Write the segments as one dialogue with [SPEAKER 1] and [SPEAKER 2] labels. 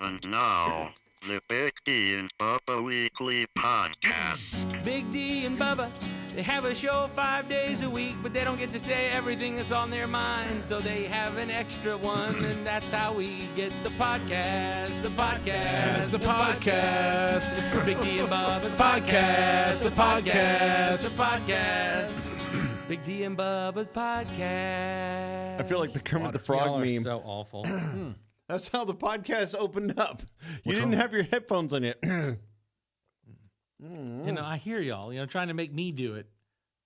[SPEAKER 1] And now, the Big D and Bubba Weekly Podcast.
[SPEAKER 2] Big D and Bubba, they have a show 5 days a week, but they don't get to say everything that's on their mind, so they have an extra one, and that's how we get the podcast. The podcast.
[SPEAKER 3] The podcast.
[SPEAKER 2] Big D and Bubba, the
[SPEAKER 3] Podcast. The podcast.
[SPEAKER 2] The podcast. Big D and Bubba podcast.
[SPEAKER 4] I feel like the Kermit the Frog
[SPEAKER 2] Y'all are
[SPEAKER 4] meme.
[SPEAKER 2] so awful.
[SPEAKER 4] That's how the podcast opened up. You didn't have your headphones on yet.
[SPEAKER 2] You know, I hear y'all. Trying to make me do it.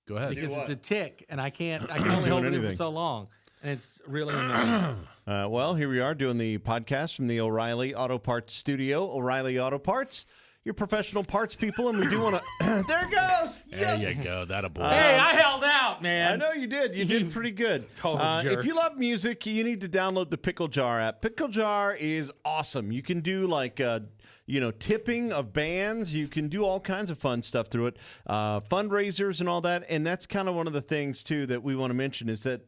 [SPEAKER 3] Go ahead.
[SPEAKER 2] Because it's a tick, and I can only hold it in for so long, and it's really annoying.
[SPEAKER 4] Well, here we are doing the podcast from the O'Reilly Auto Parts studio. O'Reilly Auto Parts, your professional parts people, and we do want to. There it goes.
[SPEAKER 3] There
[SPEAKER 4] Yes.
[SPEAKER 3] you go. That'll boy.
[SPEAKER 2] Hey, I held out, man.
[SPEAKER 4] I know you did. You did pretty good.
[SPEAKER 2] Total
[SPEAKER 4] If you
[SPEAKER 2] jerks.
[SPEAKER 4] love music, you need to download the Pickle Jar app. Pickle Jar is awesome. You can do like tipping of bands. You can do all kinds of fun stuff through it, fundraisers and all that. And that's kind of one of the things too that we want to mention is that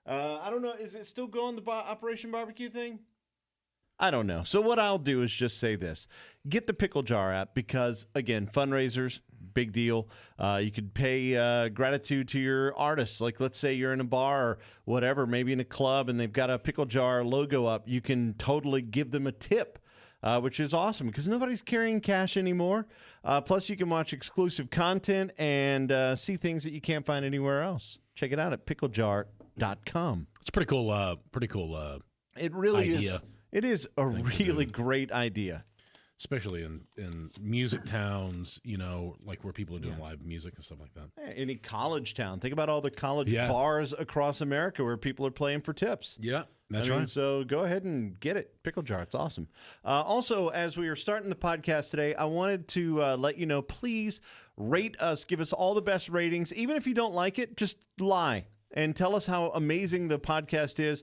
[SPEAKER 4] I don't know, is it still going the Operation Barbecue thing? I don't know. So what I'll do is just say this: get the Pickle Jar app because again, fundraisers. Big deal. You could pay gratitude to your artists. Like, let's say you're in a bar or whatever, maybe in a club, and they've got a Pickle Jar logo up. You can totally give them a tip, which is awesome because nobody's carrying cash anymore. Plus, you can watch exclusive content and see things that you can't find anywhere else. Check it out at picklejar.com.
[SPEAKER 3] It's a pretty cool.
[SPEAKER 4] It really
[SPEAKER 3] idea.
[SPEAKER 4] is. It is a really great idea.
[SPEAKER 3] Especially in music towns, like where people are doing live music and stuff like that.
[SPEAKER 4] Any college town. Think about all the college
[SPEAKER 3] Yeah.
[SPEAKER 4] bars across America where people are playing for tips.
[SPEAKER 3] Yeah, that's
[SPEAKER 4] I mean,
[SPEAKER 3] right.
[SPEAKER 4] So go ahead and get it. Pickle Jar. It's awesome. Also, as we are starting the podcast today, I wanted to let you know, please rate us. Give us all the best ratings. Even if you don't like it, just lie. And tell us how amazing the podcast is.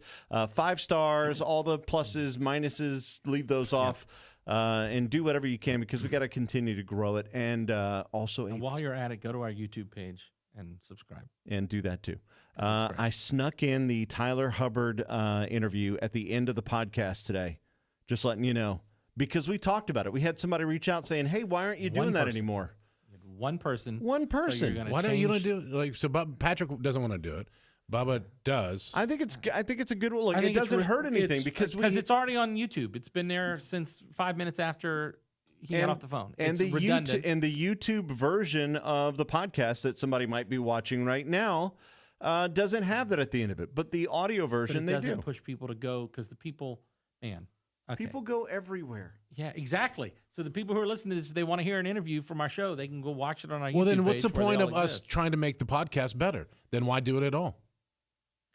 [SPEAKER 4] 5 stars, all the pluses, minuses, leave those off. And do whatever you can because we got to continue to grow it. And also,
[SPEAKER 2] And while you're at it, go to our YouTube page and subscribe.
[SPEAKER 4] and do that too. I snuck in the Tyler Hubbard interview at the end of the podcast today, just letting you know, because we talked about it. We had somebody reach out saying, "Hey, why aren't you doing that
[SPEAKER 2] person.
[SPEAKER 4] anymore?"
[SPEAKER 2] One person.
[SPEAKER 4] One
[SPEAKER 2] So
[SPEAKER 4] person.
[SPEAKER 2] you're gonna
[SPEAKER 3] Why don't you want
[SPEAKER 2] change-
[SPEAKER 3] to do so? Patrick doesn't want to do it. Bubba does.
[SPEAKER 4] I think it's a good one. Look,
[SPEAKER 2] I
[SPEAKER 4] it
[SPEAKER 2] think it's
[SPEAKER 4] doesn't hurt anything
[SPEAKER 2] it's-
[SPEAKER 4] because
[SPEAKER 2] it's already on YouTube. It's been there since 5 minutes after he got off the phone.
[SPEAKER 4] And
[SPEAKER 2] It's
[SPEAKER 4] the
[SPEAKER 2] redundant.
[SPEAKER 4] YouTube version of the podcast that somebody might be watching right now doesn't have that at the end of it. But the audio
[SPEAKER 2] But
[SPEAKER 4] version,
[SPEAKER 2] it
[SPEAKER 4] they
[SPEAKER 2] doesn't
[SPEAKER 4] do.
[SPEAKER 2] push people to go because the people, man. Okay.
[SPEAKER 4] People go everywhere.
[SPEAKER 2] Yeah, exactly. So the people who are listening to this, if they want to hear an interview from our show, they can go watch it on our YouTube
[SPEAKER 3] Well, then
[SPEAKER 2] page.
[SPEAKER 3] what's the
[SPEAKER 2] where
[SPEAKER 3] point
[SPEAKER 2] they
[SPEAKER 3] of
[SPEAKER 2] all
[SPEAKER 3] us
[SPEAKER 2] exist.
[SPEAKER 3] trying to make the podcast better? Then why do it at all?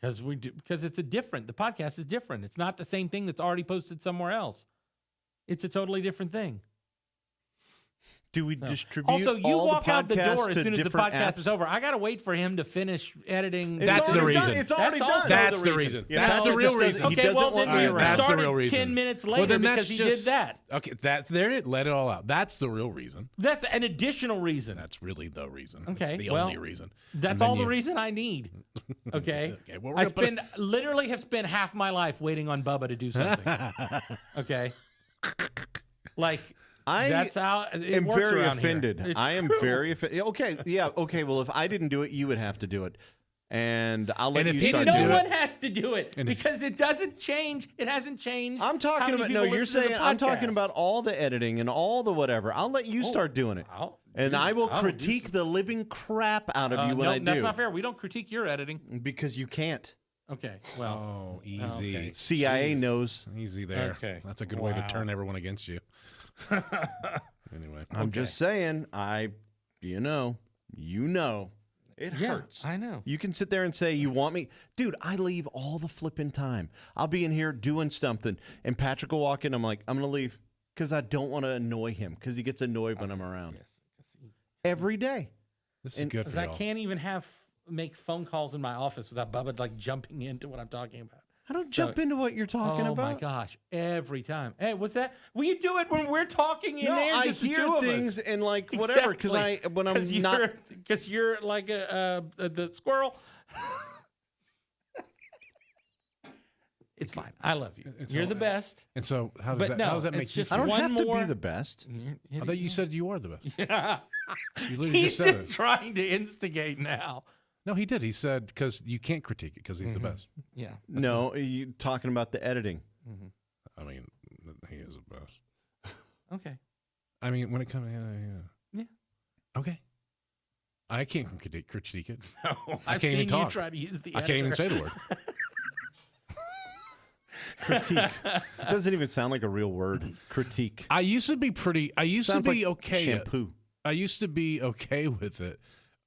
[SPEAKER 2] Because it's the podcast is different. It's not the same thing that's already posted somewhere else. It's a totally different thing.
[SPEAKER 4] Do we
[SPEAKER 2] So-
[SPEAKER 4] distribute
[SPEAKER 2] Also, you
[SPEAKER 4] all
[SPEAKER 2] walk
[SPEAKER 4] the
[SPEAKER 2] out the
[SPEAKER 4] podcasts
[SPEAKER 2] door as
[SPEAKER 4] to
[SPEAKER 2] soon as the
[SPEAKER 4] different
[SPEAKER 2] podcast
[SPEAKER 4] apps?
[SPEAKER 2] is over. I got to wait for him to finish editing.
[SPEAKER 3] That's the
[SPEAKER 4] already done.
[SPEAKER 3] reason.
[SPEAKER 4] It's already
[SPEAKER 2] That's
[SPEAKER 4] done.
[SPEAKER 2] also
[SPEAKER 3] That's
[SPEAKER 2] the
[SPEAKER 3] the reason.
[SPEAKER 4] Yeah,
[SPEAKER 3] That's the
[SPEAKER 4] Patrick
[SPEAKER 3] real
[SPEAKER 4] just
[SPEAKER 3] reason.
[SPEAKER 4] doesn't- He
[SPEAKER 2] Okay, well
[SPEAKER 4] want
[SPEAKER 2] then
[SPEAKER 4] me
[SPEAKER 2] we
[SPEAKER 4] around.
[SPEAKER 3] That's the
[SPEAKER 2] started
[SPEAKER 3] real reason.
[SPEAKER 2] 10 minutes
[SPEAKER 3] Well,
[SPEAKER 2] later
[SPEAKER 3] then
[SPEAKER 2] because
[SPEAKER 3] that's
[SPEAKER 2] he
[SPEAKER 3] just-
[SPEAKER 2] did that.
[SPEAKER 3] Okay, that's there. It let it all out. That's the real reason.
[SPEAKER 2] That's an additional reason.
[SPEAKER 3] That's really the reason.
[SPEAKER 2] Okay,
[SPEAKER 3] it's the
[SPEAKER 2] well,
[SPEAKER 3] only reason.
[SPEAKER 2] That's
[SPEAKER 3] And then
[SPEAKER 2] all the
[SPEAKER 3] you-
[SPEAKER 2] reason I need. Okay.
[SPEAKER 3] Okay, well, we're
[SPEAKER 2] I
[SPEAKER 3] gonna put
[SPEAKER 2] literally have spent half my life waiting on Bubba to do something. Okay. Like that's how it
[SPEAKER 4] am
[SPEAKER 2] works
[SPEAKER 4] very
[SPEAKER 2] around here.
[SPEAKER 4] offended.
[SPEAKER 2] It's
[SPEAKER 4] I am
[SPEAKER 2] true.
[SPEAKER 4] very offended. Okay, yeah, okay. Well, if I didn't do it, you would have to do it, and I'll let
[SPEAKER 3] And if
[SPEAKER 4] you
[SPEAKER 3] he
[SPEAKER 4] start
[SPEAKER 3] didn't
[SPEAKER 4] doing
[SPEAKER 2] No
[SPEAKER 3] do
[SPEAKER 4] it.
[SPEAKER 2] one has to do it
[SPEAKER 3] And if-
[SPEAKER 2] because it doesn't change. It hasn't changed.
[SPEAKER 4] I'm
[SPEAKER 2] how
[SPEAKER 4] talking
[SPEAKER 2] many
[SPEAKER 4] about no.
[SPEAKER 2] people
[SPEAKER 4] You're
[SPEAKER 2] listen to the
[SPEAKER 4] saying I'm talking
[SPEAKER 2] podcast.
[SPEAKER 4] about all the editing and all the whatever. I'll let you start doing it, and I will
[SPEAKER 2] I'll do
[SPEAKER 4] critique the living crap out of you when
[SPEAKER 2] no,
[SPEAKER 4] I do.
[SPEAKER 2] that's not fair. We don't critique your editing.
[SPEAKER 4] Because you can't.
[SPEAKER 2] Okay. Well,
[SPEAKER 3] Oh, easy.
[SPEAKER 2] Okay.
[SPEAKER 4] CIA
[SPEAKER 3] Jeez.
[SPEAKER 4] knows.
[SPEAKER 3] Easy there.
[SPEAKER 2] Okay.
[SPEAKER 3] That's a good way to
[SPEAKER 2] Wow.
[SPEAKER 3] turn everyone against you. Anyway.
[SPEAKER 4] I'm just saying. You know, it
[SPEAKER 2] yeah,
[SPEAKER 4] hurts.
[SPEAKER 2] I know.
[SPEAKER 4] You can sit there and say, you want me? Dude, I leave all the flipping time. I'll be in here doing something, and Patrick will walk in. I'm like, I'm going to leave because I don't want to annoy him because he gets annoyed when I'm around.
[SPEAKER 2] Yes.
[SPEAKER 4] Every day.
[SPEAKER 3] This is good
[SPEAKER 2] Because
[SPEAKER 3] for
[SPEAKER 2] I
[SPEAKER 3] y'all.
[SPEAKER 2] can't even make phone calls in my office without Bubba like jumping into what I'm talking about.
[SPEAKER 4] I don't jump into what you're talking
[SPEAKER 2] Oh
[SPEAKER 4] about.
[SPEAKER 2] my gosh! Every time. Hey, what's that? Will you do it when we're talking in
[SPEAKER 4] No,
[SPEAKER 2] there?
[SPEAKER 4] I
[SPEAKER 2] Just the
[SPEAKER 4] hear
[SPEAKER 2] two of
[SPEAKER 4] things
[SPEAKER 2] us?
[SPEAKER 4] and like whatever because
[SPEAKER 2] Exactly.
[SPEAKER 4] when I'm not.
[SPEAKER 2] Because you're like the squirrel. It's fine. I love you.
[SPEAKER 3] And
[SPEAKER 2] You're
[SPEAKER 3] so-
[SPEAKER 2] the best.
[SPEAKER 3] And so how does
[SPEAKER 2] But
[SPEAKER 3] that
[SPEAKER 2] no,
[SPEAKER 3] how does that make
[SPEAKER 2] it's
[SPEAKER 3] you
[SPEAKER 2] just
[SPEAKER 4] I
[SPEAKER 3] feel?
[SPEAKER 4] don't
[SPEAKER 2] one
[SPEAKER 4] have to
[SPEAKER 2] more-
[SPEAKER 4] be the best.
[SPEAKER 3] I thought you said you are the best.
[SPEAKER 2] Yeah.
[SPEAKER 3] You literally
[SPEAKER 2] He's
[SPEAKER 3] just said
[SPEAKER 2] just
[SPEAKER 3] it.
[SPEAKER 2] trying to instigate now.
[SPEAKER 3] No, he did. He said because you can't critique it because he's the best.
[SPEAKER 2] Yeah.
[SPEAKER 4] No, you talking about the editing.
[SPEAKER 3] I mean, he is the best.
[SPEAKER 2] Okay.
[SPEAKER 3] I mean, when it comes,
[SPEAKER 2] Yeah.
[SPEAKER 3] Okay. I can't critique it.
[SPEAKER 2] No,
[SPEAKER 3] I
[SPEAKER 2] I've
[SPEAKER 3] can't even
[SPEAKER 2] seen you
[SPEAKER 3] talk.
[SPEAKER 2] try to use the
[SPEAKER 3] I can't even
[SPEAKER 2] editor.
[SPEAKER 3] say the word.
[SPEAKER 4] Critique. It doesn't even sound like a real word. Critique.
[SPEAKER 3] I used to be pretty. I used
[SPEAKER 4] Sounds
[SPEAKER 3] to be
[SPEAKER 4] like
[SPEAKER 3] okay.
[SPEAKER 4] shampoo.
[SPEAKER 3] I used to be okay with it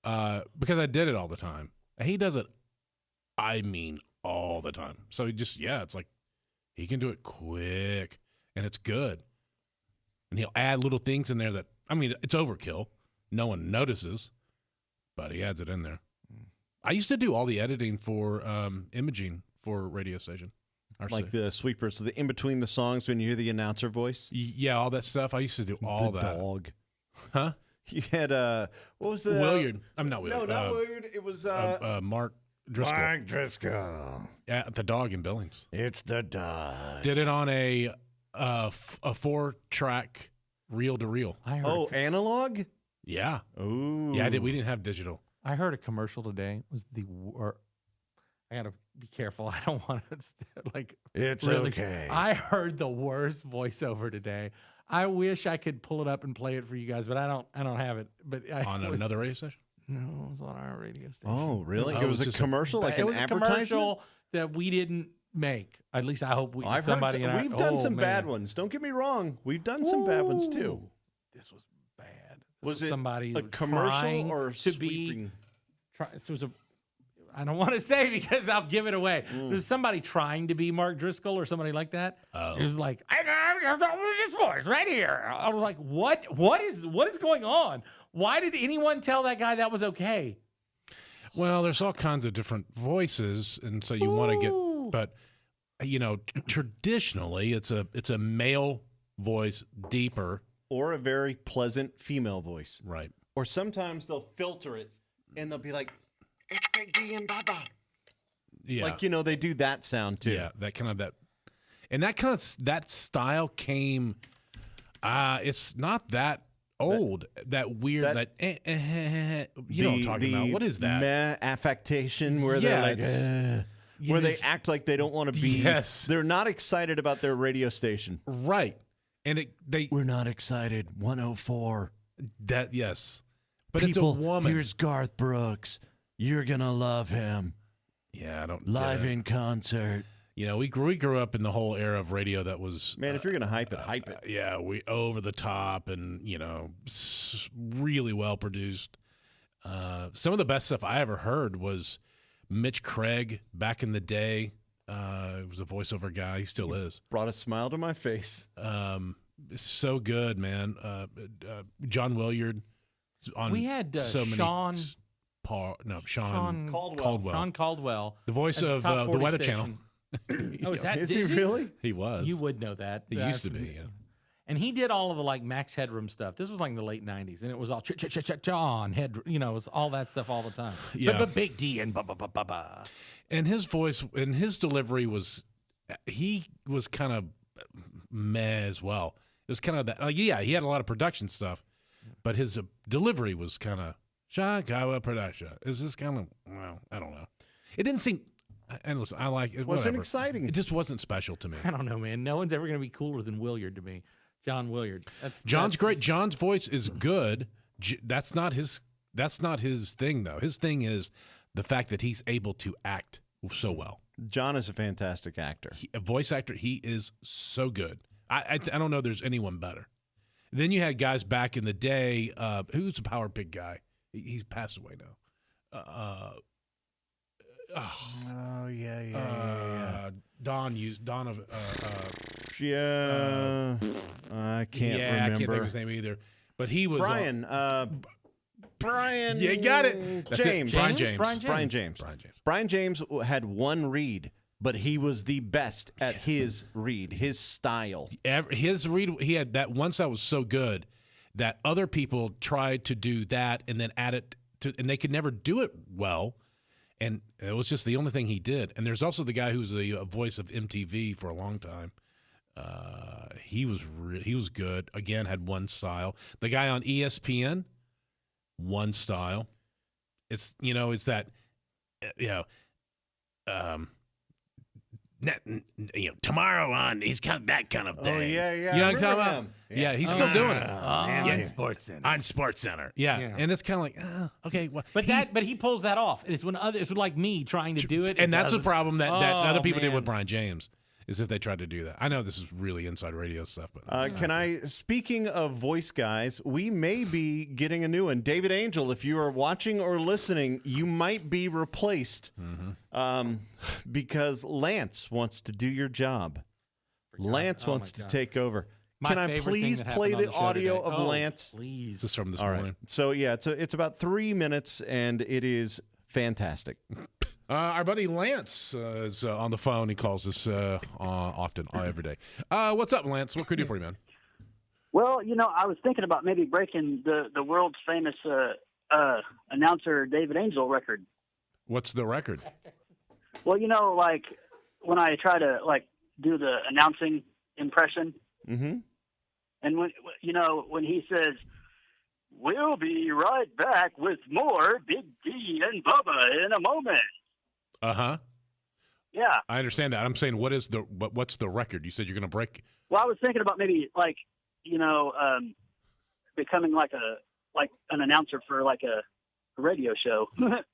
[SPEAKER 3] because I did it all the time. He does it. I mean, all the time. So he just it's like he can do it quick and it's good. And he'll add little things in there that it's overkill. No one notices, but he adds it in there. I used to do all the editing for imaging for radio station.
[SPEAKER 4] Like the sweepers, the in between the songs when you hear the announcer voice.
[SPEAKER 3] Yeah, all that stuff. I used to do all
[SPEAKER 4] the
[SPEAKER 3] that.
[SPEAKER 4] Dog.
[SPEAKER 3] Huh?
[SPEAKER 4] You had what was the
[SPEAKER 3] Williard. I'm not Williard.
[SPEAKER 4] No, not Williard. It was
[SPEAKER 3] Mark Driscoll.
[SPEAKER 4] Mark Driscoll.
[SPEAKER 3] Yeah, the dog in Billings.
[SPEAKER 4] It's the dog.
[SPEAKER 3] Did it on a 4-track reel to reel.
[SPEAKER 2] I heard
[SPEAKER 4] Oh, analog.
[SPEAKER 3] Yeah.
[SPEAKER 4] Oh,
[SPEAKER 3] Yeah, we didn't have digital.
[SPEAKER 2] I heard a commercial today. It was I gotta be careful. I don't want to
[SPEAKER 4] It's
[SPEAKER 2] really.
[SPEAKER 4] okay.
[SPEAKER 2] I heard the worst voiceover today. I wish I could pull it up and play it for you guys, but I don't have it. But
[SPEAKER 3] On another radio station?
[SPEAKER 2] No, it was on our radio station.
[SPEAKER 4] Oh, really?
[SPEAKER 3] Oh,
[SPEAKER 4] it was
[SPEAKER 3] it's
[SPEAKER 4] a
[SPEAKER 3] just
[SPEAKER 4] commercial, like
[SPEAKER 2] it
[SPEAKER 4] an
[SPEAKER 2] was a
[SPEAKER 4] advertisement.
[SPEAKER 2] commercial that we didn't make. At least I hope
[SPEAKER 4] I've
[SPEAKER 2] somebody.
[SPEAKER 4] heard
[SPEAKER 2] in our-
[SPEAKER 4] we've done
[SPEAKER 2] oh,
[SPEAKER 4] some bad
[SPEAKER 2] man.
[SPEAKER 4] ones. Don't get me wrong. We've done some bad ones too.
[SPEAKER 2] Ooh, This was bad. This
[SPEAKER 4] Was it
[SPEAKER 2] somebody
[SPEAKER 4] a commercial
[SPEAKER 2] trying
[SPEAKER 4] or
[SPEAKER 2] to
[SPEAKER 4] sweeping?
[SPEAKER 2] This was a. I don't want to say because I'll give it away. There's somebody trying to be Mark Driscoll or somebody like that.
[SPEAKER 3] Oh.
[SPEAKER 2] It was like this voice right here. I was like, what? What is going on? Why did anyone tell that guy that was okay?
[SPEAKER 3] Well, there's all kinds of different voices, and so you want to get, but traditionally it's a male voice, deeper,
[SPEAKER 4] Or a very pleasant female voice.
[SPEAKER 3] right?
[SPEAKER 4] Or sometimes they'll filter it and they'll be like, "It's Big D and Baba."
[SPEAKER 3] Yeah,
[SPEAKER 4] Like they do that sound too.
[SPEAKER 3] yeah, that style came. It's not that old. That weird.
[SPEAKER 4] that-
[SPEAKER 3] You know what I'm talking about? What is that?
[SPEAKER 4] Meh affectation where
[SPEAKER 3] Yeah,
[SPEAKER 4] they're like,
[SPEAKER 3] it's-
[SPEAKER 4] where they act like they don't want to be.
[SPEAKER 3] Yes.
[SPEAKER 4] They're not excited about their radio station.
[SPEAKER 3] Right, and
[SPEAKER 4] We're not excited. 104.
[SPEAKER 3] yes, but
[SPEAKER 4] People,
[SPEAKER 3] it's a woman.
[SPEAKER 4] here's Garth Brooks. You're gonna love him.
[SPEAKER 3] Yeah, I don't
[SPEAKER 4] Live
[SPEAKER 3] get it.
[SPEAKER 4] in concert.
[SPEAKER 3] We grew up in the whole era of radio that was
[SPEAKER 4] Man, if you're gonna hype it, hype it.
[SPEAKER 3] yeah, we over the top and really well produced. Some of the best stuff I ever heard was Mitch Craig back in the day. He was a voiceover guy. He still is.
[SPEAKER 4] Brought a smile to my face.
[SPEAKER 3] So good, man. John Williard on
[SPEAKER 2] We had
[SPEAKER 3] so many.
[SPEAKER 2] Sean
[SPEAKER 3] Sean
[SPEAKER 4] Caldwell.
[SPEAKER 2] Sean Caldwell,
[SPEAKER 3] the voice
[SPEAKER 2] at
[SPEAKER 3] of
[SPEAKER 2] Top
[SPEAKER 3] the
[SPEAKER 2] 40
[SPEAKER 3] Weather
[SPEAKER 2] station.
[SPEAKER 3] Channel.
[SPEAKER 2] Oh, is that
[SPEAKER 4] Is he really?
[SPEAKER 3] He was.
[SPEAKER 2] You would know that.
[SPEAKER 3] He used to be. Yeah.
[SPEAKER 2] And he did all of the Max Headroom stuff. This was in the late '90s, and it was all John Head. It was all that stuff all the time.
[SPEAKER 3] Yeah.
[SPEAKER 2] But Big D and ba.
[SPEAKER 3] And his voice and his delivery he was kind of meh as well. It was kind of that. He had a lot of production stuff, but his delivery was kind of Chicago production. Is this kind of I don't know. It didn't seem. And listen, I like it.
[SPEAKER 4] Wasn't
[SPEAKER 3] whatever.
[SPEAKER 4] exciting.
[SPEAKER 3] It just wasn't special to me.
[SPEAKER 2] I don't know, man. No one's ever going to be cooler than Williard to me. John Williard.
[SPEAKER 3] John's great. John's voice is good. That's not his thing though. His thing is the fact that he's able to act so well.
[SPEAKER 4] John is a fantastic actor.
[SPEAKER 3] A voice actor. He is so good. I don't know there's anyone better. Then you had guys back in the day. Who's the Power Pig guy? He's passed away now.
[SPEAKER 4] Oh yeah.
[SPEAKER 3] Don of
[SPEAKER 4] Yeah. I can't remember.
[SPEAKER 3] I can't think of his name either. But he was
[SPEAKER 4] Brian. Brian.
[SPEAKER 3] Yeah, you got it. That's it.
[SPEAKER 4] James.
[SPEAKER 3] Brian James.
[SPEAKER 4] Brian James. Brian James had one read, but he was the best at his read, his style.
[SPEAKER 3] His read, he had that once that was so good that other people tried to do that and then add it to, and they could never do it well. And it was just the only thing he did. And there's also the guy who's a voice of MTV for a long time. He was good. Again, had one style. The guy on ESPN, one style. It's that tomorrow on he's kind of that kind of thing.
[SPEAKER 4] Oh yeah.
[SPEAKER 3] You know what I'm talking about? Yeah, he's still doing it
[SPEAKER 2] on SportsCenter.
[SPEAKER 3] On SportsCenter. Yeah, and it's kind of like okay, well,
[SPEAKER 2] but he pulls that off. And it's when like me trying to do it,
[SPEAKER 3] and that's the
[SPEAKER 2] doesn't.
[SPEAKER 3] problem that other people did
[SPEAKER 2] man.
[SPEAKER 3] with Brian James. Is if they tried to do that. I know this is really inside radio stuff, but
[SPEAKER 4] Can I? Speaking of voice guys, we may be getting a new one. David Angel, if you are watching or listening, you might be replaced because Lance wants to do your job. Lance wants to take over. Can I please play the audio of Lance?
[SPEAKER 2] Please.
[SPEAKER 3] This is from this
[SPEAKER 4] All
[SPEAKER 3] morning.
[SPEAKER 4] right. So yeah, it's about 3 minutes, and it is fantastic.
[SPEAKER 3] Our buddy Lance is on the phone. He calls us often, every day. What's up, Lance? What could we do for you, man?
[SPEAKER 5] Well, I was thinking about maybe breaking the world's famous announcer David Angel record.
[SPEAKER 3] What's the record?
[SPEAKER 5] Well, like when I try to do the announcing impression,
[SPEAKER 4] Mm-hmm.
[SPEAKER 5] and when he says, "We'll be right back with more Big D and Bubba in a moment."
[SPEAKER 3] Uh-huh.
[SPEAKER 5] Yeah.
[SPEAKER 3] I understand that. I'm saying, what's the record? You said you're going to break.
[SPEAKER 5] Well, I was thinking about maybe becoming like an announcer for like a radio show.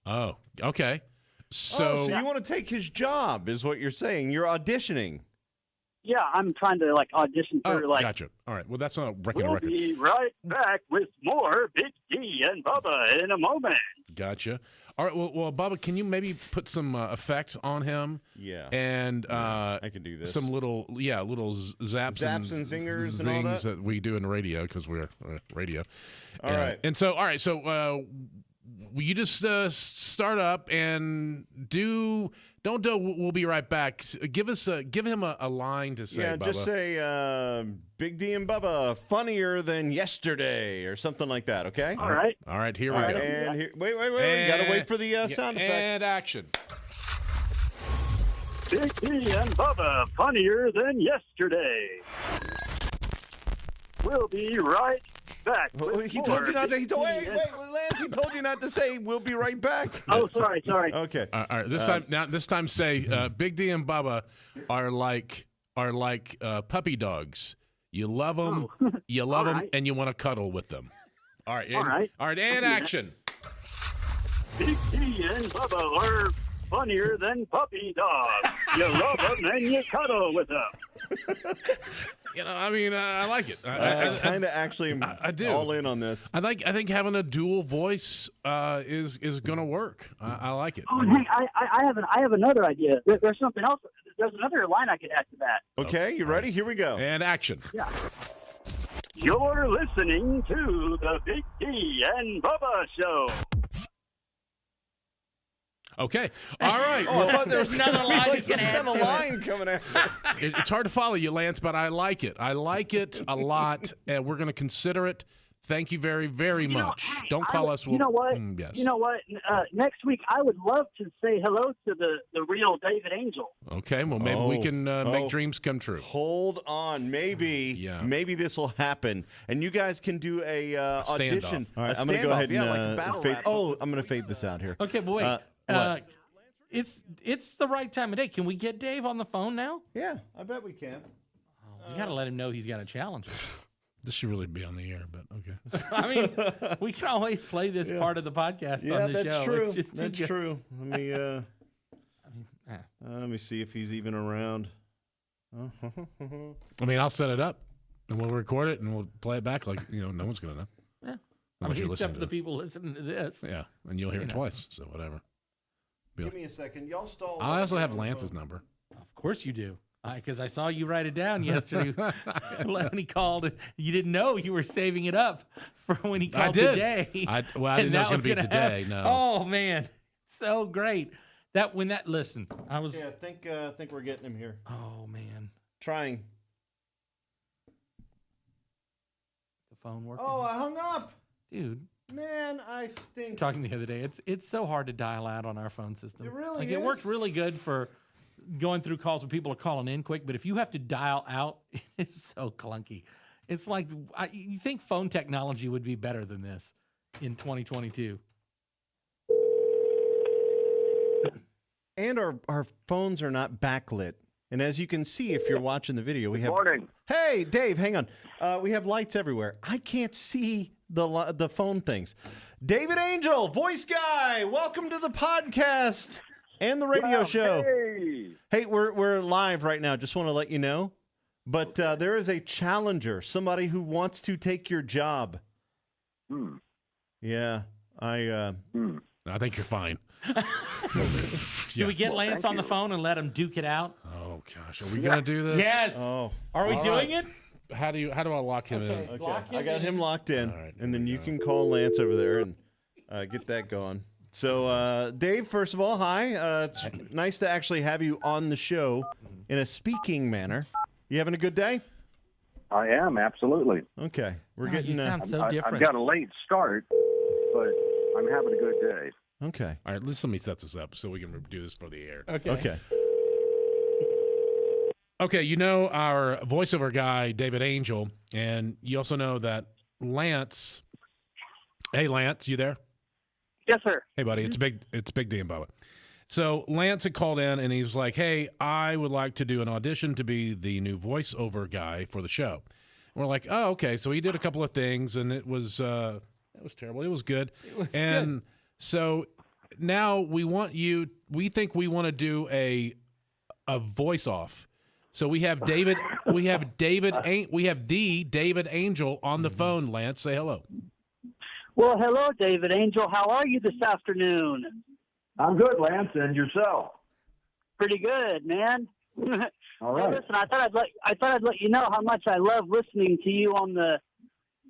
[SPEAKER 3] Oh, okay. So
[SPEAKER 4] you want to take his job, is what you're saying? You're auditioning.
[SPEAKER 5] Yeah, I'm trying to audition for
[SPEAKER 3] gotcha. All right. Well, that's not breaking a
[SPEAKER 5] We'll
[SPEAKER 3] record.
[SPEAKER 5] be right back with more Big D and Bubba in a moment.
[SPEAKER 3] Gotcha. All right. Well, Bubba, can you maybe put some effects on him?
[SPEAKER 4] Yeah.
[SPEAKER 3] And
[SPEAKER 4] I can do this.
[SPEAKER 3] Some little zaps
[SPEAKER 4] and zingers and all
[SPEAKER 3] zings that we do in radio because we're radio.
[SPEAKER 4] All right.
[SPEAKER 3] And so, all right. So, you just start up and don't do. We'll be right back. Give him a line to say.
[SPEAKER 4] Yeah,
[SPEAKER 3] Bubba.
[SPEAKER 4] just say Big D and Bubba funnier than yesterday or something like that. Okay.
[SPEAKER 5] All right.
[SPEAKER 3] All right. Here
[SPEAKER 4] All
[SPEAKER 3] we
[SPEAKER 4] right.
[SPEAKER 3] go.
[SPEAKER 4] And here, wait. You gotta wait for the sound effect.
[SPEAKER 3] And action.
[SPEAKER 5] Big D and Bubba funnier than yesterday. We'll be right back.
[SPEAKER 4] Well,
[SPEAKER 5] with
[SPEAKER 4] he told
[SPEAKER 5] more
[SPEAKER 4] you not to.
[SPEAKER 5] Big D
[SPEAKER 4] Wait,
[SPEAKER 5] and-
[SPEAKER 4] Lance. He told you not to say. We'll be right back.
[SPEAKER 5] Oh, sorry.
[SPEAKER 4] Okay.
[SPEAKER 3] All right. This time, say Big D and Bubba are like puppy dogs. You love them,
[SPEAKER 5] All right.
[SPEAKER 3] and you want to cuddle with them. All right.
[SPEAKER 5] All right.
[SPEAKER 3] All right. And action.
[SPEAKER 5] Big D and Bubba are funnier than puppy dogs. You love them and you cuddle with them.
[SPEAKER 3] I like it.
[SPEAKER 4] I kind of actually am
[SPEAKER 3] I do.
[SPEAKER 4] all in on this.
[SPEAKER 3] I think having a dual voice is going to work. I like it.
[SPEAKER 5] Oh, hey, I have another idea. There's something else. There's another line I could add to that.
[SPEAKER 4] Okay, you ready? Here we go.
[SPEAKER 3] And action.
[SPEAKER 5] Yeah. You're listening to the Big D and Bubba Show.
[SPEAKER 3] Okay. All right.
[SPEAKER 4] Oh, I thought there was
[SPEAKER 2] another line
[SPEAKER 4] like
[SPEAKER 2] you
[SPEAKER 4] some
[SPEAKER 2] can add
[SPEAKER 4] kind of
[SPEAKER 2] to it.
[SPEAKER 4] line coming out.
[SPEAKER 3] It's hard to follow you, Lance, but I like it. I like it a lot, and we're going to consider it. Thank you very, very much. Don't call us.
[SPEAKER 5] You know what?
[SPEAKER 3] Yes.
[SPEAKER 5] You know what? Next week, I would love to say hello to the real David Angel.
[SPEAKER 3] Okay. Well, maybe we can make dreams come true.
[SPEAKER 4] Hold on, maybe this will happen, and you guys can do a audition.
[SPEAKER 3] Standoff.
[SPEAKER 4] All
[SPEAKER 6] right,
[SPEAKER 4] a
[SPEAKER 6] I'm gonna go ahead
[SPEAKER 4] standoff,
[SPEAKER 6] and
[SPEAKER 4] like a battle
[SPEAKER 6] fade.
[SPEAKER 4] rap.
[SPEAKER 6] Oh, I'm gonna fade this out here.
[SPEAKER 2] Okay, but wait.
[SPEAKER 4] What?
[SPEAKER 2] It's the right time of day. Can we get Dave on the phone now?
[SPEAKER 4] Yeah, I bet we can.
[SPEAKER 2] We got to let him know he's got a challenge.
[SPEAKER 3] This should really be on the air, but okay.
[SPEAKER 2] I mean, we can always play this part of the podcast
[SPEAKER 4] Yeah,
[SPEAKER 2] on the
[SPEAKER 4] that's
[SPEAKER 2] show.
[SPEAKER 4] true.
[SPEAKER 2] It's just too
[SPEAKER 4] That's
[SPEAKER 2] good.
[SPEAKER 4] true. Let me see if he's even around.
[SPEAKER 3] I mean, I'll set it up, and we'll record it, and we'll play it back like no one's going to know.
[SPEAKER 2] Yeah.
[SPEAKER 3] Unless you're listening
[SPEAKER 2] Except
[SPEAKER 3] to
[SPEAKER 2] the
[SPEAKER 3] it.
[SPEAKER 2] people listening to this.
[SPEAKER 3] Yeah, and you'll hear it twice, so whatever.
[SPEAKER 4] Give me a second. Y'all stall.
[SPEAKER 3] I also have Lance's number.
[SPEAKER 2] Of course you do. Because I saw you write it down yesterday when he called. You didn't know you were saving it up for when he called
[SPEAKER 3] I did.
[SPEAKER 2] today.
[SPEAKER 3] I didn't know
[SPEAKER 2] And
[SPEAKER 3] it was
[SPEAKER 2] that
[SPEAKER 3] going to be
[SPEAKER 2] gonna
[SPEAKER 3] today.
[SPEAKER 2] happen.
[SPEAKER 3] No.
[SPEAKER 2] Oh man, so great. Listen, I was.
[SPEAKER 4] Yeah, I think we're getting him here.
[SPEAKER 2] Oh man,
[SPEAKER 4] Trying.
[SPEAKER 2] the phone working.
[SPEAKER 4] Oh, I hung up.
[SPEAKER 2] Dude,
[SPEAKER 4] Man, I stink.
[SPEAKER 2] Talking the other day, it's so hard to dial out on our phone system.
[SPEAKER 4] It really
[SPEAKER 2] It works
[SPEAKER 4] is.
[SPEAKER 2] really good for going through calls when people are calling in quick, but if you have to dial out, it's so clunky. It's like you think phone technology would be better than this in 2022.
[SPEAKER 4] And our phones are not backlit. And as you can see, if you're watching the video, we have.
[SPEAKER 5] Morning.
[SPEAKER 4] Hey, Dave, hang on. We have lights everywhere. I can't see the phone things. David Angel, voice guy, welcome to the podcast and the radio show. Hey, we're live right now. Just want to let you know. But there is a challenger, somebody who wants to take your job. Yeah, I
[SPEAKER 3] think you're fine.
[SPEAKER 2] Do we get Lance on the phone and let him duke it out?
[SPEAKER 3] Oh gosh, are we gonna do this?
[SPEAKER 2] Yes.
[SPEAKER 4] Oh,
[SPEAKER 2] Are we doing it?
[SPEAKER 3] How do I lock him in?
[SPEAKER 2] Okay. Lock him
[SPEAKER 4] I got
[SPEAKER 2] in.
[SPEAKER 4] him locked in,
[SPEAKER 3] All right,
[SPEAKER 4] and then
[SPEAKER 3] here we
[SPEAKER 4] you
[SPEAKER 3] go.
[SPEAKER 4] can call Lance over there and get that going. So, Dave, first of all, hi. It's nice to actually have you on the show in a speaking manner. You having a good day?
[SPEAKER 5] I am, absolutely.
[SPEAKER 4] Okay, we're
[SPEAKER 2] Oh,
[SPEAKER 4] getting.
[SPEAKER 2] you sound so different.
[SPEAKER 5] I've got a late start, but I'm having a good day.
[SPEAKER 4] Okay.
[SPEAKER 3] All right, let me set this up so we can do this for the air.
[SPEAKER 4] Okay.
[SPEAKER 3] Okay, you know our voiceover guy, David Angel, and you also know that Lance. Hey, Lance, you there?
[SPEAKER 5] Yes, sir.
[SPEAKER 3] Hey, buddy, it's Big D and Bubba. So Lance had called in, and he was like, hey, I would like to do an audition to be the new voiceover guy for the show. And we're like, oh, okay. So he did a couple of things, and it was terrible. It was good. So now we think we want to do a voice off. So we have the David Angel on the phone. Lance, say hello.
[SPEAKER 5] Well, hello, David Angel. How are you this afternoon?
[SPEAKER 6] I'm good, Lance, and yourself.
[SPEAKER 5] Pretty good, man.
[SPEAKER 6] All
[SPEAKER 5] Hey,
[SPEAKER 6] right.
[SPEAKER 5] listen, I thought I'd let you know how much I love listening to you on the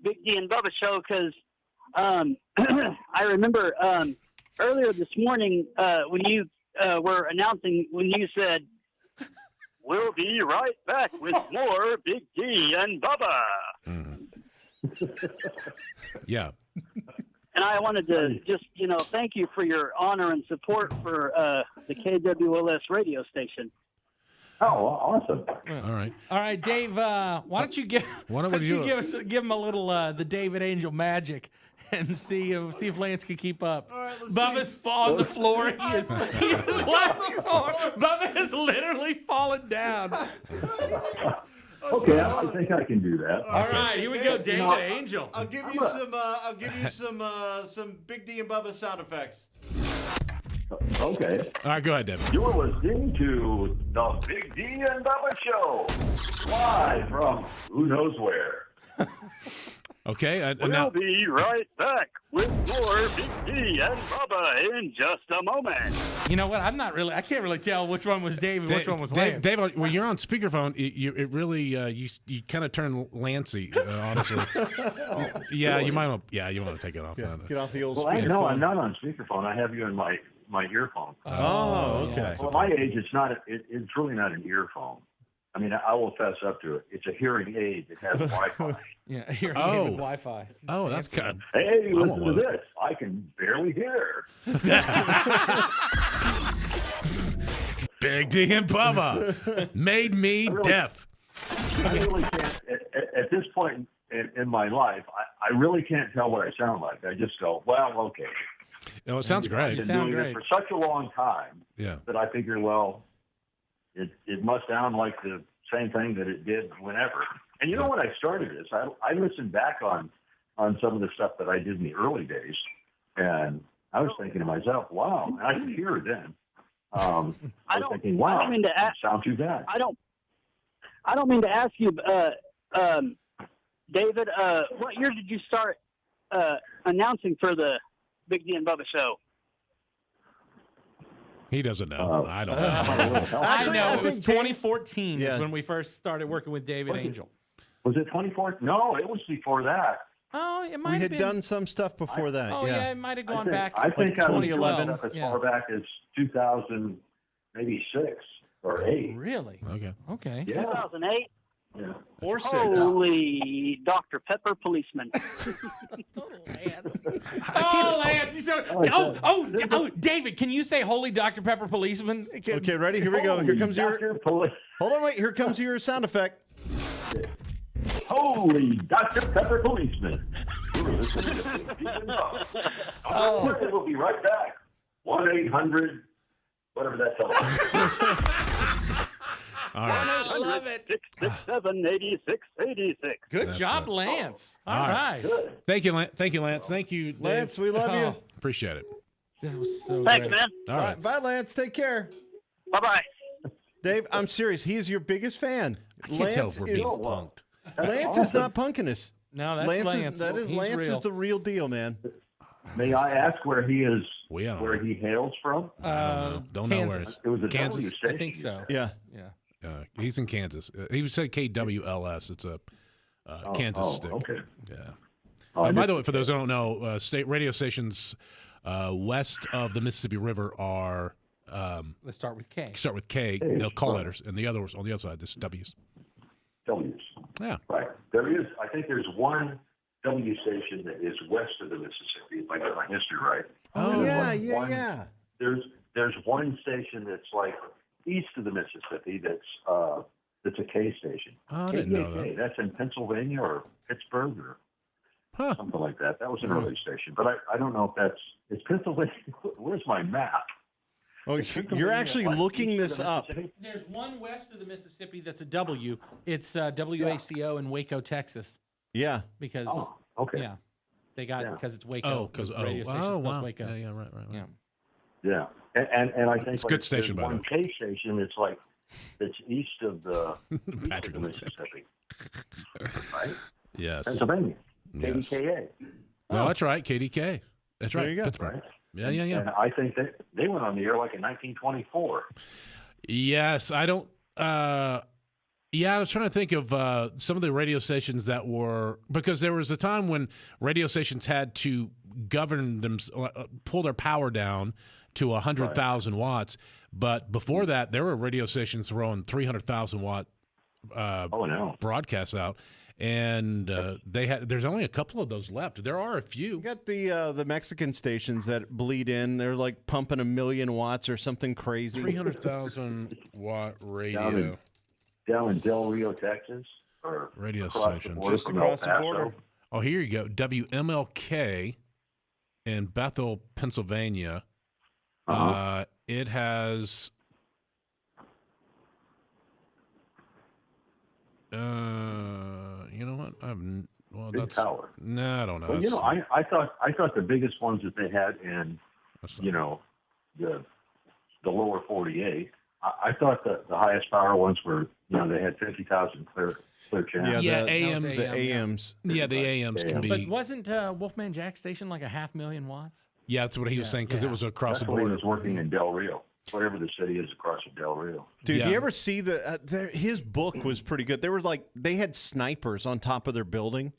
[SPEAKER 5] Big D and Bubba show because I remember earlier this morning when you were announcing when you said, "We'll be right back with more Big D and Bubba."
[SPEAKER 3] Yeah.
[SPEAKER 5] And I wanted to just, thank you for your honor and support for the KWLS radio station.
[SPEAKER 6] Oh, awesome.
[SPEAKER 3] All right,
[SPEAKER 2] Dave. Why don't you give him a little the David Angel magic and see if Lance can keep up.
[SPEAKER 4] right, let's
[SPEAKER 2] Bubba's on the floor. He is laughing hard. Bubba has literally fallen down.
[SPEAKER 6] Okay, I think I can do that.
[SPEAKER 2] All right, here we go, David Angel.
[SPEAKER 4] I'll give you some Big D and Bubba sound effects.
[SPEAKER 6] Okay.
[SPEAKER 3] All right, go ahead, David.
[SPEAKER 6] You're listening to the Big D and Bubba Show, live from who knows where.
[SPEAKER 3] Okay, and
[SPEAKER 5] We'll
[SPEAKER 3] now
[SPEAKER 5] be right back with more Big D and Bubba in just a moment.
[SPEAKER 2] You know what? I can't really tell which one was Dave and which one was Lance.
[SPEAKER 3] Dave, when you're on speakerphone, it really you kind of turn Lancy, honestly. Yeah, you want to take it off.
[SPEAKER 4] Yeah, get off the old
[SPEAKER 6] Well,
[SPEAKER 4] speakerphone.
[SPEAKER 6] I'm not on speakerphone. I have you in my earphone.
[SPEAKER 4] Oh, okay.
[SPEAKER 6] Well, at my age, it's really not an earphone. I mean, I will fess up to it. It's a hearing aid that has Wi-Fi.
[SPEAKER 2] Yeah, here with Wi-Fi.
[SPEAKER 3] Oh, that's kind of.
[SPEAKER 6] Hey, listen to
[SPEAKER 3] one.
[SPEAKER 6] this. I can barely hear.
[SPEAKER 3] Big D and Bubba made me deaf.
[SPEAKER 6] I really can't, at this point in my life, I really can't tell what I sound like. I just go, well, okay.
[SPEAKER 3] No, it sounds
[SPEAKER 6] I've
[SPEAKER 3] great.
[SPEAKER 6] been
[SPEAKER 2] sound
[SPEAKER 6] doing
[SPEAKER 2] great.
[SPEAKER 6] it for such a long time
[SPEAKER 3] Yeah.
[SPEAKER 6] that I figure, well, it must sound like the same thing that it did whenever. And you know when I started this, I listened back on some of the stuff that I did in the early days, and I was thinking to myself, wow, and I could hear it then. I was thinking, wow,
[SPEAKER 5] I don't mean to
[SPEAKER 6] it sound too bad.
[SPEAKER 5] I don't mean to ask you, David. What year did you start announcing for the Big D and Bubba show?
[SPEAKER 3] He doesn't know. I don't know.
[SPEAKER 4] Actually,
[SPEAKER 2] I know.
[SPEAKER 4] I
[SPEAKER 2] It was
[SPEAKER 4] think Dave-
[SPEAKER 2] 2014
[SPEAKER 4] Yeah.
[SPEAKER 2] is when we first started working with David Angel.
[SPEAKER 6] Was it 24? No, it was before that.
[SPEAKER 2] Oh, it might
[SPEAKER 4] We
[SPEAKER 2] have
[SPEAKER 4] had
[SPEAKER 2] been.
[SPEAKER 4] done some stuff before that.
[SPEAKER 2] Oh, yeah, it might have gone back.
[SPEAKER 6] I think I was
[SPEAKER 4] 2011.
[SPEAKER 6] doing stuff as
[SPEAKER 2] Yeah.
[SPEAKER 6] far back as 2000, maybe 6 or 8.
[SPEAKER 2] Really?
[SPEAKER 3] Okay.
[SPEAKER 2] Okay.
[SPEAKER 6] Yeah.
[SPEAKER 5] 2008.
[SPEAKER 6] Yeah.
[SPEAKER 4] Or 6.
[SPEAKER 5] Holy Dr. Pepper policeman.
[SPEAKER 2] Oh, Lance, you so. Oh, David, can you say "Holy Dr. Pepper policeman"?
[SPEAKER 4] Okay, ready? Here we go. Here comes your.
[SPEAKER 6] Dr. Poli-
[SPEAKER 4] Hold on, wait. Here comes your sound effect.
[SPEAKER 6] Holy Dr. Pepper policeman. We'll be right back. 1-800, whatever that telephone.
[SPEAKER 3] All right.
[SPEAKER 5] I love it. 667-8686.
[SPEAKER 2] Good
[SPEAKER 3] That's
[SPEAKER 2] job,
[SPEAKER 3] it.
[SPEAKER 2] Lance.
[SPEAKER 3] All
[SPEAKER 2] All
[SPEAKER 3] right.
[SPEAKER 2] right.
[SPEAKER 6] Good.
[SPEAKER 3] Thank you, Lance. Thank you, Lance. Thank you, Dave.
[SPEAKER 4] Lance, we love you.
[SPEAKER 3] Appreciate it.
[SPEAKER 2] This was so
[SPEAKER 5] Thanks,
[SPEAKER 2] great.
[SPEAKER 5] man.
[SPEAKER 3] All right.
[SPEAKER 4] Bye, Lance. Take care.
[SPEAKER 5] Bye-bye.
[SPEAKER 4] Dave, I'm serious. He is your biggest fan.
[SPEAKER 3] I can't tell if we're being
[SPEAKER 4] is,
[SPEAKER 3] punked.
[SPEAKER 4] Lance is not punking us.
[SPEAKER 2] No, that's
[SPEAKER 4] Lance.
[SPEAKER 2] Lance. He's
[SPEAKER 4] Lance
[SPEAKER 2] real.
[SPEAKER 4] is the real deal, man.
[SPEAKER 6] May I ask where he is?
[SPEAKER 3] We don't
[SPEAKER 6] Where
[SPEAKER 3] know.
[SPEAKER 6] he hails from?
[SPEAKER 3] Don't know where
[SPEAKER 2] Kansas.
[SPEAKER 3] it's.
[SPEAKER 6] It was a
[SPEAKER 3] Kansas.
[SPEAKER 6] W
[SPEAKER 2] I
[SPEAKER 6] station.
[SPEAKER 2] think so.
[SPEAKER 4] Yeah.
[SPEAKER 2] Yeah.
[SPEAKER 3] He's in Kansas. He would say KWLS. It's a Kansas stick.
[SPEAKER 6] Okay.
[SPEAKER 3] Yeah.
[SPEAKER 6] Oh,
[SPEAKER 3] By the way, for those who don't know, state radio stations west of the Mississippi River are
[SPEAKER 2] Let's start with K.
[SPEAKER 3] start with K.
[SPEAKER 6] Hey,
[SPEAKER 3] They'll call
[SPEAKER 6] right.
[SPEAKER 3] letters, and the other on the other side is W's.
[SPEAKER 6] W's.
[SPEAKER 3] Yeah.
[SPEAKER 6] Right. There is. I think there's one W station that is west of the Mississippi. If I get my history right.
[SPEAKER 4] Oh,
[SPEAKER 6] There's
[SPEAKER 4] yeah,
[SPEAKER 6] one-
[SPEAKER 4] yeah.
[SPEAKER 6] There's one station that's like east of the Mississippi. That's a K station.
[SPEAKER 3] Oh, I didn't know
[SPEAKER 6] KKK.
[SPEAKER 3] that.
[SPEAKER 6] That's in Pennsylvania or Pittsburgh or
[SPEAKER 3] Huh.
[SPEAKER 6] something like that. That was an early station, but I don't know if it's Pennsylvania. Where's my map?
[SPEAKER 4] Oh,
[SPEAKER 6] Is
[SPEAKER 4] you're
[SPEAKER 6] Pennsylvania,
[SPEAKER 4] actually
[SPEAKER 6] like,
[SPEAKER 4] looking
[SPEAKER 6] east of
[SPEAKER 4] this
[SPEAKER 6] the
[SPEAKER 4] up.
[SPEAKER 6] Mississippi?
[SPEAKER 2] There's one west of the Mississippi that's a W. It's WACO in Waco, Texas.
[SPEAKER 4] Yeah.
[SPEAKER 2] Because
[SPEAKER 6] Oh, okay.
[SPEAKER 2] yeah, they got
[SPEAKER 6] Yeah.
[SPEAKER 2] because it's Waco.
[SPEAKER 3] Oh, because
[SPEAKER 2] the radio station's close
[SPEAKER 3] wow.
[SPEAKER 2] Waco.
[SPEAKER 3] Yeah, right.
[SPEAKER 2] Yeah.
[SPEAKER 6] Yeah, and I think
[SPEAKER 3] It's a good station, by the
[SPEAKER 6] one
[SPEAKER 3] way.
[SPEAKER 6] K station. It's like it's east of the
[SPEAKER 3] Patrick would say.
[SPEAKER 6] Mississippi, right?
[SPEAKER 3] Yes.
[SPEAKER 6] Pennsylvania,
[SPEAKER 3] Yes.
[SPEAKER 6] KDKA,
[SPEAKER 3] No, that's right. KDK. That's right.
[SPEAKER 4] There you go.
[SPEAKER 3] Pittsburgh.
[SPEAKER 6] right?
[SPEAKER 3] Yeah, yeah, yeah.
[SPEAKER 6] And I think that they went on the air like in 1924.
[SPEAKER 3] Yes, I don't. Yeah, I was trying to think of some of the radio stations that were, because there was a time when radio stations had to govern them, pull their power down to 100,000 watts. But before that, there were radio stations throwing 300,000 watt
[SPEAKER 6] Oh no,
[SPEAKER 3] broadcasts out, and they had. There's only a couple of those left. There are a
[SPEAKER 4] You
[SPEAKER 3] few.
[SPEAKER 4] got the Mexican stations that bleed in. They're like pumping 1 million watts or something crazy.
[SPEAKER 3] 300,000 watt radio.
[SPEAKER 6] down in Del Rio, Texas, or
[SPEAKER 3] Radio
[SPEAKER 6] across the
[SPEAKER 3] station.
[SPEAKER 6] border
[SPEAKER 4] Just
[SPEAKER 6] from
[SPEAKER 4] across
[SPEAKER 6] El
[SPEAKER 4] the border.
[SPEAKER 6] Paso.
[SPEAKER 3] Oh, here you go. WMLK in Bethel, Pennsylvania.
[SPEAKER 6] Uh-huh.
[SPEAKER 3] It has. You know what? Well,
[SPEAKER 6] Big
[SPEAKER 3] that's
[SPEAKER 6] power.
[SPEAKER 3] No, I don't know.
[SPEAKER 6] Well, you know,
[SPEAKER 3] That's-
[SPEAKER 6] I thought the biggest ones that they had in
[SPEAKER 3] that's not-
[SPEAKER 6] you know the lower 48. I thought that the highest power ones were, you know, they had 50,000 clear channels.
[SPEAKER 3] Yeah,
[SPEAKER 4] the
[SPEAKER 3] AMs.
[SPEAKER 4] The AMs.
[SPEAKER 3] Yeah, the AMs can
[SPEAKER 6] But
[SPEAKER 2] But
[SPEAKER 3] be.
[SPEAKER 2] wasn't Wolfman Jack's station like a 500,000 watts?
[SPEAKER 3] Yeah, that's what he was
[SPEAKER 2] Yeah,
[SPEAKER 3] saying because it
[SPEAKER 2] yeah.
[SPEAKER 3] was across
[SPEAKER 6] That's
[SPEAKER 3] the
[SPEAKER 6] when he
[SPEAKER 3] border.
[SPEAKER 6] was working in Del Rio, whatever the city is across of Del Rio.
[SPEAKER 4] Dude,
[SPEAKER 3] Yeah.
[SPEAKER 4] you ever see his book was pretty good. They were like, they had snipers on top of their building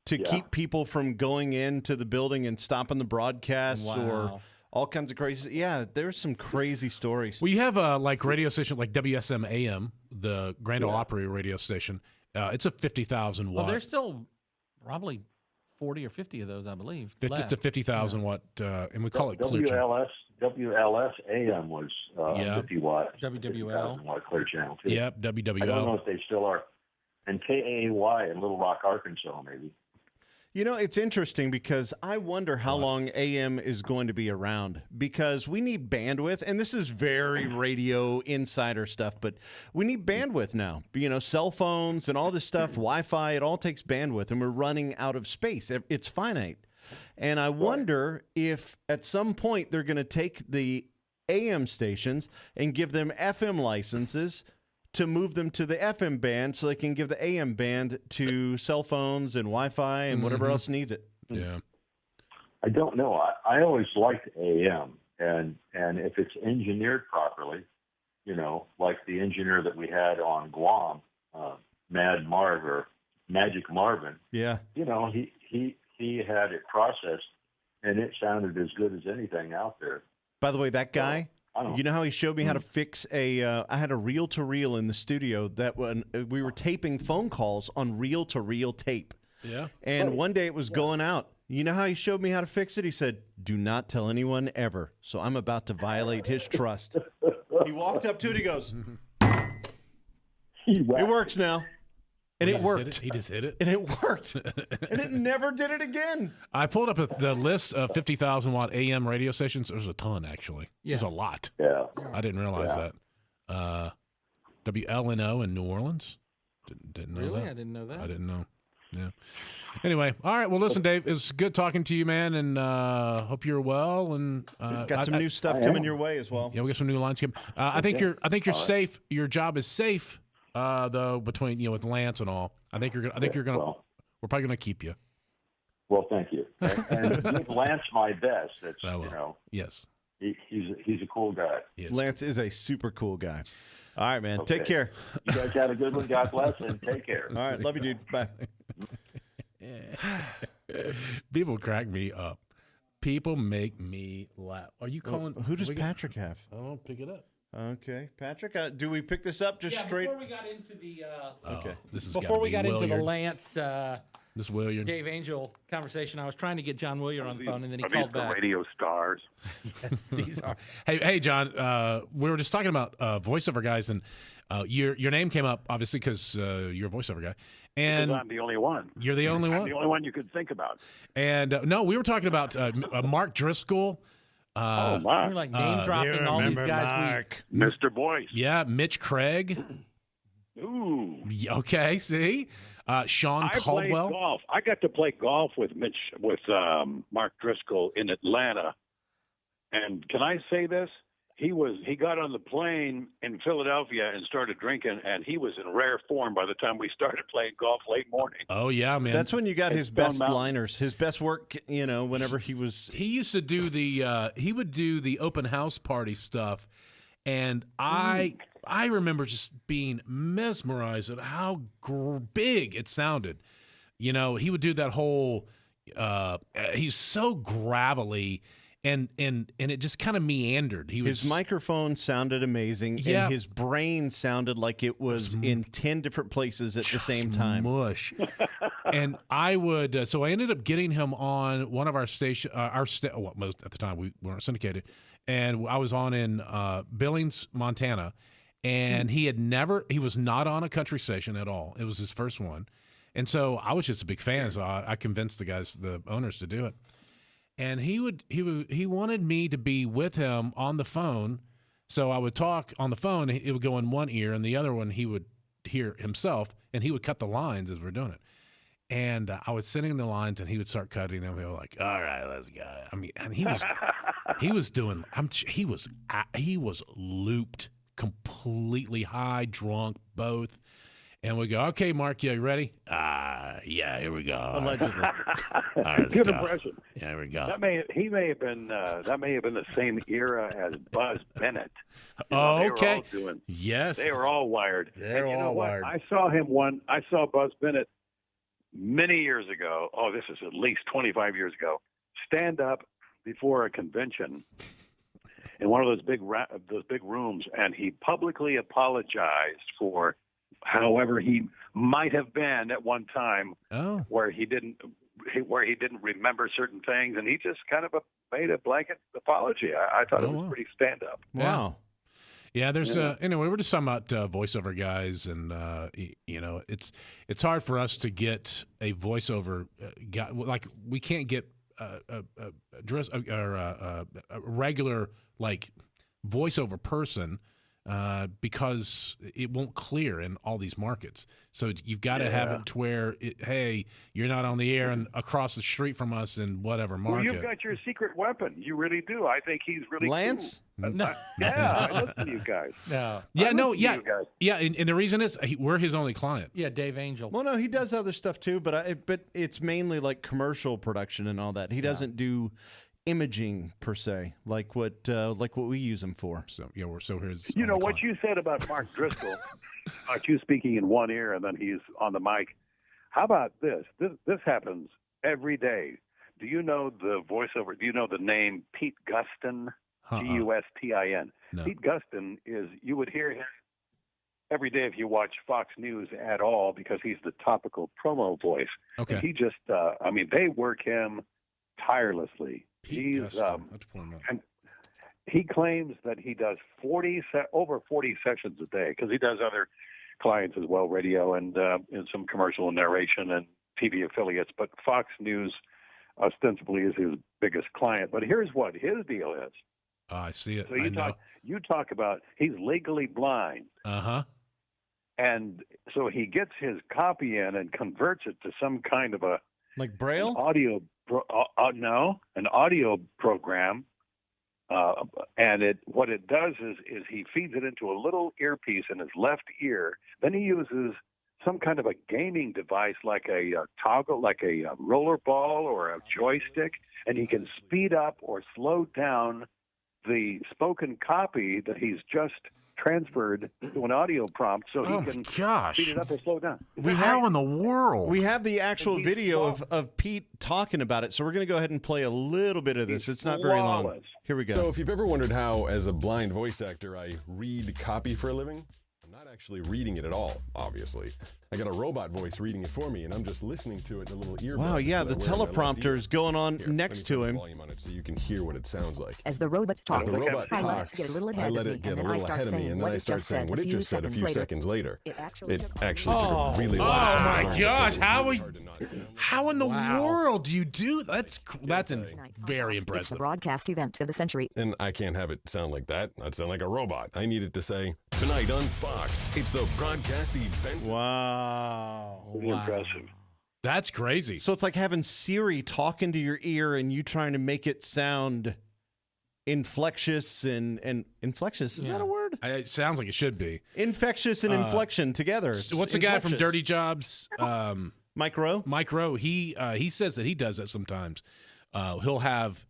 [SPEAKER 4] to
[SPEAKER 6] Yeah.
[SPEAKER 4] keep people from going into the building and stopping the broadcasts or
[SPEAKER 2] Wow.
[SPEAKER 4] all kinds of crazy. Yeah, there's some crazy stories.
[SPEAKER 3] Well, you have like radio station like WSM AM, the Grand Ole Opry radio station. It's a 50,000 watt.
[SPEAKER 2] Well, there's still probably 40 or 50 of those, I believe.
[SPEAKER 3] It's
[SPEAKER 2] left.
[SPEAKER 3] a 50,000 watt, and we call it clear channel.
[SPEAKER 6] WLS AM was
[SPEAKER 3] Yeah.
[SPEAKER 6] 50 watt.
[SPEAKER 2] WWL.
[SPEAKER 6] 50,000 watt clear channel too.
[SPEAKER 3] Yep,
[SPEAKER 6] I don't know
[SPEAKER 3] WWL.
[SPEAKER 6] if they still are. And KAY in Little Rock, Arkansas, maybe.
[SPEAKER 4] You know, it's interesting because I wonder how long AM is going to be around because we need bandwidth. And this is very radio insider stuff, but we need bandwidth now. You know, cell phones and all this stuff, Wi-Fi, it all takes bandwidth and we're running out of space. It's finite. And I wonder if at some point they're going to take the AM stations and give them FM licenses to move them to the FM band so they can give the AM band to cell phones and Wi-Fi and whatever else needs it.
[SPEAKER 3] Yeah.
[SPEAKER 6] I don't know. I always liked AM, and if it's engineered properly, you know, like the engineer that we had on Guam, Mad Marv or Magic Marvin.
[SPEAKER 4] Yeah.
[SPEAKER 6] You know, he had it processed, and it sounded as good as anything out there.
[SPEAKER 4] By the way, that guy, You know how he showed me how to fix I had a reel-to-reel in the studio that when we were taping phone calls on reel-to-reel tape.
[SPEAKER 3] Yeah.
[SPEAKER 4] And one day it was going out. You know how he showed me how to fix it? He said, "Do not tell anyone ever." So I'm about to violate his trust. He walked up to it. He goes, "It works now." And it worked.
[SPEAKER 3] He just hit it.
[SPEAKER 4] And it worked. And it never did it again.
[SPEAKER 3] I pulled up the list of 50,000 watt AM radio stations. There's a ton, actually.
[SPEAKER 2] Yeah.
[SPEAKER 3] There's a lot.
[SPEAKER 6] Yeah.
[SPEAKER 3] I didn't realize that. WLNO in New Orleans. Didn't know
[SPEAKER 2] Really?
[SPEAKER 3] that.
[SPEAKER 2] I didn't know that.
[SPEAKER 3] I didn't know. Yeah. Anyway, all right. Well, listen, Dave, it's good talking to you, man, and hope you're well. And
[SPEAKER 4] Got some new stuff coming your way as well.
[SPEAKER 3] Yeah, we got some new lines coming. I think you're safe. Your job is safe, though, between with Lance and all. I think you're gonna.
[SPEAKER 6] Well,
[SPEAKER 3] we're probably gonna keep you.
[SPEAKER 6] well, thank you. And give Lance my best. It's,
[SPEAKER 3] I will. Yes.
[SPEAKER 6] he's a cool guy.
[SPEAKER 3] Yes.
[SPEAKER 4] Lance is a super cool guy. All right, man.
[SPEAKER 6] Okay.
[SPEAKER 4] Take care.
[SPEAKER 6] You guys have a good one. God bless, and take care.
[SPEAKER 4] All right. Love you, dude. Bye.
[SPEAKER 3] People crack me up. People make me laugh. Are you calling?
[SPEAKER 4] Who does Patrick have?
[SPEAKER 3] Oh, pick it up.
[SPEAKER 4] Okay, Patrick. Do we pick this up just
[SPEAKER 2] Yeah,
[SPEAKER 4] straight?
[SPEAKER 2] before we got into the
[SPEAKER 4] Okay.
[SPEAKER 3] This is
[SPEAKER 2] before we got into the Lance
[SPEAKER 3] This Williard.
[SPEAKER 2] Dave Angel conversation, I was trying to get John Williard on the phone, and then he
[SPEAKER 7] Are
[SPEAKER 2] called
[SPEAKER 7] these the
[SPEAKER 2] back.
[SPEAKER 7] radio stars?
[SPEAKER 2] Yes, these are.
[SPEAKER 3] Hey, John. We were just talking about voiceover guys, and your name came up obviously because you're a voiceover guy, and
[SPEAKER 7] Because I'm the only one.
[SPEAKER 3] you're the only
[SPEAKER 7] I'm
[SPEAKER 3] one.
[SPEAKER 7] the only one you could think about.
[SPEAKER 3] And no, we were talking about Mark Driscoll.
[SPEAKER 7] Oh, my.
[SPEAKER 2] We're like name dropping all these guys.
[SPEAKER 7] Mr. Boyce.
[SPEAKER 3] Yeah, Mitch Craig.
[SPEAKER 7] Ooh.
[SPEAKER 3] Okay, see, Sean
[SPEAKER 7] I played
[SPEAKER 3] Caldwell.
[SPEAKER 7] golf. I got to play golf with Mark Driscoll in Atlanta. And can I say this? He got on the plane in Philadelphia and started drinking, and he was in rare form by the time we started playing golf late morning.
[SPEAKER 3] Oh yeah, man.
[SPEAKER 4] That's when you got his
[SPEAKER 7] Stone
[SPEAKER 4] best
[SPEAKER 7] Mountain.
[SPEAKER 4] liners, his best work. Whenever he was.
[SPEAKER 3] He used to do he would do the open house party stuff, and I remember just being mesmerized at how big it sounded. He would do that whole. He's so gravelly. And it just kind of meandered.
[SPEAKER 4] His microphone sounded amazing,
[SPEAKER 3] Yeah.
[SPEAKER 4] and his brain sounded like it was in 10 different places at the same time.
[SPEAKER 3] Mush. And I would, so I ended up getting him on one of our station, most at the time we weren't syndicated, and I was on in Billings, Montana, and he was not on a country station at all. It was his first one, and so I was just a big fan. So I convinced the owners to do it. And he wanted me to be with him on the phone, so I would talk on the phone. It would go in one ear, and the other one he would hear himself, and he would cut the lines as we're doing it. And I was sending the lines, and he would start cutting them. He was like, "All right, let's go." I mean, and he was looped, completely high, drunk, both. And we go, "Okay, Mark, you ready?" Yeah, here we go.
[SPEAKER 4] Allegedly.
[SPEAKER 3] All right,
[SPEAKER 7] Good
[SPEAKER 3] go.
[SPEAKER 7] impression.
[SPEAKER 3] Yeah, here we go.
[SPEAKER 7] That may have been the same era as Buzz Bennett.
[SPEAKER 3] Oh,
[SPEAKER 7] They
[SPEAKER 3] okay.
[SPEAKER 7] were all doing.
[SPEAKER 3] Yes.
[SPEAKER 7] They were all wired.
[SPEAKER 3] They're
[SPEAKER 7] And you know
[SPEAKER 3] all
[SPEAKER 7] what?
[SPEAKER 3] wired.
[SPEAKER 7] I saw Buzz Bennett many years ago. Oh, this is at least 25 years ago. Stand up before a convention in one of those big rooms, and he publicly apologized for however he might have been at one time, where he didn't remember certain things, and he just kind of made a blanket apology. I thought it was pretty stand up.
[SPEAKER 4] Wow.
[SPEAKER 3] Yeah, there's anyway, we're just talking about voiceover guys, and it's hard for us to get a voiceover guy. Like, we can't get a regular like voiceover person because it won't clear in all these markets. So you've got to have it to where, hey, you're not on the air and across the street from us in whatever market.
[SPEAKER 7] Well, you've got your secret weapon. You really do. I think he's really
[SPEAKER 4] Lance?
[SPEAKER 7] cool.
[SPEAKER 2] No.
[SPEAKER 7] Yeah, I listen to you guys.
[SPEAKER 2] No.
[SPEAKER 3] Yeah,
[SPEAKER 7] I
[SPEAKER 3] no,
[SPEAKER 7] listen to
[SPEAKER 3] yeah,
[SPEAKER 7] you guys.
[SPEAKER 3] yeah, and the reason is we're his only client.
[SPEAKER 2] Yeah, Dave Angel.
[SPEAKER 4] Well, no, he does other stuff too, but it's mainly like commercial production and all that. He doesn't do imaging per se, like what we use him for.
[SPEAKER 3] So yeah, so here's
[SPEAKER 7] You know what you said about Mark Driscoll, about you speaking in one ear and then he's on the mic. How about this? This happens every day. Do you know the voiceover? Do you know the name Pete Gustin? Gustin.
[SPEAKER 3] No.
[SPEAKER 7] Pete Gustin you would hear him every day if you watch Fox News at all because he's the topical promo voice.
[SPEAKER 3] Okay.
[SPEAKER 7] And he just, they work him tirelessly.
[SPEAKER 3] Pete Gustin. I have to pull him up.
[SPEAKER 7] And he claims that he does over 40 sessions a day because he does other clients as well, radio and some commercial narration and TV affiliates. But Fox News ostensibly is his biggest client. But here's what his deal is.
[SPEAKER 3] I see it.
[SPEAKER 7] So
[SPEAKER 3] you
[SPEAKER 7] talk about he's legally blind.
[SPEAKER 3] Uh-huh.
[SPEAKER 7] And so he gets his copy in and converts it to some kind of a
[SPEAKER 4] like Braille
[SPEAKER 7] an audio program. And what it does is he feeds it into a little earpiece in his left ear. Then he uses some kind of a gaming device like a toggle, like a roller ball or a joystick, and he can speed up or slow down the spoken copy that he's just transferred to an audio prompt so he can speed it up or slow down.
[SPEAKER 8] How in the world?
[SPEAKER 4] We have the actual video of Pete talking about it, so we're going to go ahead and play a little bit of this. It's not very long. Here we go.
[SPEAKER 9] So if you've ever wondered how, as a blind voice actor, I read copy for a living, I'm not actually reading it at all, obviously. I got a robot voice reading it for me, and I'm just listening to it in a little earbud.
[SPEAKER 4] Wow, yeah, the teleprompter is going on
[SPEAKER 9] Here,
[SPEAKER 4] next to him.
[SPEAKER 9] Volume on it so you can hear what it sounds like.
[SPEAKER 10] As the robot talks,
[SPEAKER 9] As the robot
[SPEAKER 10] I let
[SPEAKER 9] talks,
[SPEAKER 10] it get a little ahead
[SPEAKER 9] I
[SPEAKER 10] of
[SPEAKER 9] let
[SPEAKER 10] me,
[SPEAKER 9] it get
[SPEAKER 10] and
[SPEAKER 9] a
[SPEAKER 10] then I
[SPEAKER 9] little
[SPEAKER 10] start
[SPEAKER 9] ahead of me,
[SPEAKER 10] saying
[SPEAKER 9] and
[SPEAKER 10] what
[SPEAKER 9] then I
[SPEAKER 10] it
[SPEAKER 9] start
[SPEAKER 10] just
[SPEAKER 9] saying
[SPEAKER 10] said
[SPEAKER 9] what
[SPEAKER 10] a
[SPEAKER 9] it
[SPEAKER 10] few
[SPEAKER 9] just said a few
[SPEAKER 10] seconds
[SPEAKER 9] seconds later.
[SPEAKER 10] It actually
[SPEAKER 9] It
[SPEAKER 10] took
[SPEAKER 9] actually took a really long
[SPEAKER 3] Oh
[SPEAKER 9] time.
[SPEAKER 3] my gosh!
[SPEAKER 9] Hard
[SPEAKER 3] How in the world do you do that's very
[SPEAKER 10] It's the
[SPEAKER 3] impressive.
[SPEAKER 10] broadcast event of the century.
[SPEAKER 9] And I can't have it sound like that. I'd sound like a robot. I need it to say, tonight on Fox, it's the broadcast event.
[SPEAKER 4] Wow.
[SPEAKER 7] Pretty impressive.
[SPEAKER 3] That's crazy.
[SPEAKER 4] So it's like having Siri talk into your ear and you trying to make it sound inflectious and inflectious. Is that a word?
[SPEAKER 3] It sounds like it should be.
[SPEAKER 4] Infectious and inflection together.
[SPEAKER 3] What's the guy from Dirty Jobs?
[SPEAKER 4] Mike Rowe?
[SPEAKER 3] Mike Rowe. He says that he does that sometimes. He'll have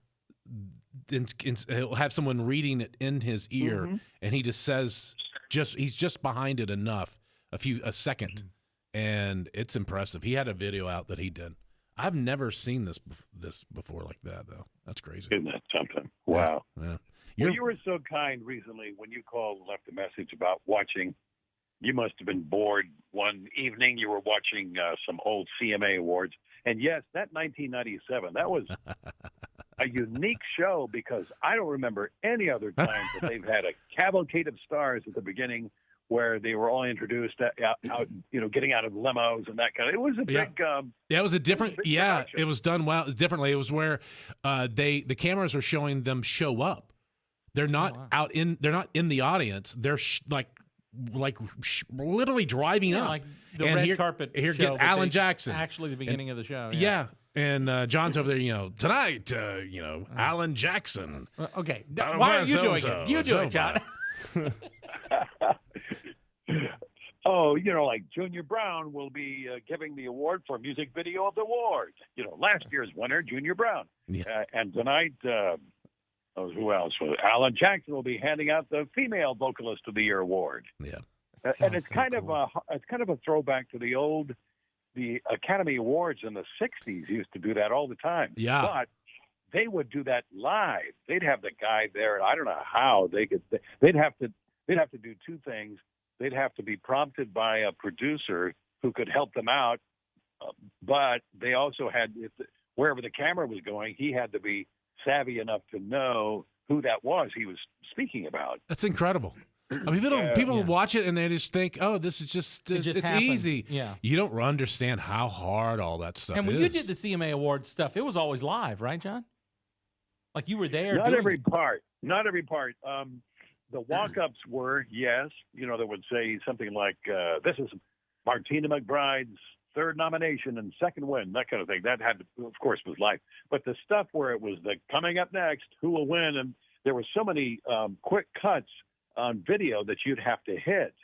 [SPEAKER 3] someone reading it in his ear, and he just says he's just behind it enough, a second, and it's impressive. He had a video out that he did. I've never seen this before like that though. That's crazy.
[SPEAKER 7] Isn't that something? Wow.
[SPEAKER 3] Yeah.
[SPEAKER 7] Well, you were so kind recently when you called and left a message about watching. You must have been bored one evening. You were watching some old CMA awards. And yes, that 1997, that was a unique show because I don't remember any other time that they've had a cavalcade of stars at the beginning where they were all introduced out, getting out of limos and that kind of. It was a big.
[SPEAKER 3] It was a different.
[SPEAKER 7] Production.
[SPEAKER 3] It was done well differently. It was where the cameras were showing them show up. They're not They're not in the audience. They're literally driving up.
[SPEAKER 2] Like the
[SPEAKER 3] and
[SPEAKER 2] red carpet.
[SPEAKER 3] Here
[SPEAKER 2] show
[SPEAKER 3] gets
[SPEAKER 2] that
[SPEAKER 3] Alan
[SPEAKER 2] they-
[SPEAKER 3] Jackson.
[SPEAKER 2] Actually, the beginning of the show.
[SPEAKER 3] Yeah. And John's over there, tonight, Alan Jackson.
[SPEAKER 2] Okay. Why are you doing it? You do it, John.
[SPEAKER 7] Oh, like Junior Brown will be giving the award for Music Video of the Award. Last year's winner, Junior Brown.
[SPEAKER 3] Yeah.
[SPEAKER 7] And tonight, who else? Alan Jackson will be handing out the Female Vocalist of the Year award.
[SPEAKER 3] Yeah.
[SPEAKER 7] And it's kind of a throwback to the Academy Awards in the 60s used to do that all the time.
[SPEAKER 3] Yeah.
[SPEAKER 7] But they would do that live. They'd have the guy there, and I don't know how they'd have to do two things. They'd have to be prompted by a producer who could help them out, but they also had, wherever the camera was going, he had to be savvy enough to know who that was he was speaking about.
[SPEAKER 3] That's incredible. I mean, people watch it and they just think, "Oh, this is it's
[SPEAKER 2] happens.
[SPEAKER 3] easy."
[SPEAKER 2] Yeah.
[SPEAKER 3] You don't understand how hard all that stuff is.
[SPEAKER 2] And when you did the CMA Awards stuff, it was always live, right, John? Like you were there.
[SPEAKER 7] Not
[SPEAKER 2] doing
[SPEAKER 7] every
[SPEAKER 2] it.
[SPEAKER 7] part. Not every part. The walk-ups were, yes. They would say something like, "This is Martina McBride's third nomination and second win," that kind of thing. That had, of course, was live. But the stuff where it was the coming up next, who will win, and there were so many quick cuts on video that you'd have to hit.